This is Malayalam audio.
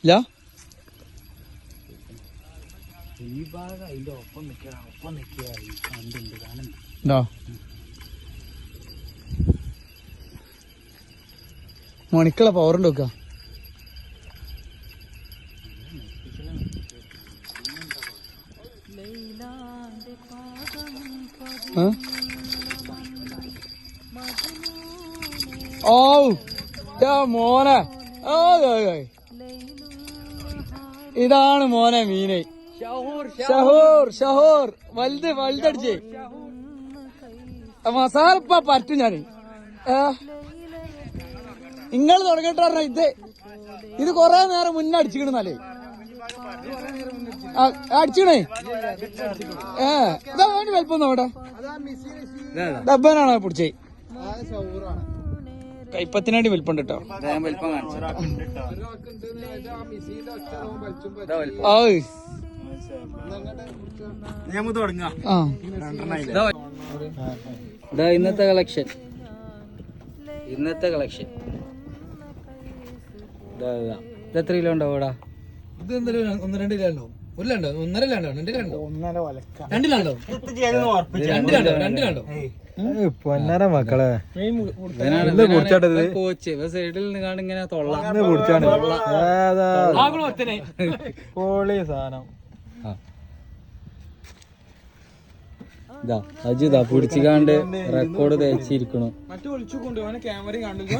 ഇല്ല ഈ ഭാഗം അതിന്റെ ഒപ്പം നിൽക്കുക ഉണ്ടോ മണിക്കുള്ള പവറുണ്ട് വെക്ക ഓ മോനെ ഇതാണ് മോനെ മീന് ഷഹൂർ വലുതടിച്ചേ മസാലപ്പ പറ്റും ഞാന് നിങ്ങൾ തുടങ്ങിട്ട് പറഞ്ഞ ഇത് കൊറേ നേരം മുന്നേ അടിച്ചിക്കണെന്നല്ലേ അടിച്ചണേ ഇതാ വേണ്ടി വലിപ്പം അവിടെ ഡബ്ബനാണോ പിടിച്ചേ കൈപ്പത്തിനാണ്ടി വലിപ്പുണ്ട് കേട്ടോ ഇന്നത്തെ കളക്ഷൻ എത്ര കിലോ ഉണ്ടാവും ഇവിടെ? ഇത് എന്തായാലും 1-2 കിലോ ഉണ്ടാവും. 1 കിലോ 1.5 കിലോ 2 കിലോ 2 കിലോ പൊന്നര മക്കളെ കോച്ച് സൈഡിൽ നിന്ന് ഇങ്ങനെ പൊളി സാധനം അജിതാ പിടിച്ചിക്കാണ്ട് റെക്കോർഡ് തേച്ചിരിക്കണു. മറ്റു വിളിച്ചു കൊണ്ടുപോകാൻ ക്യാമറ കാണിച്ചു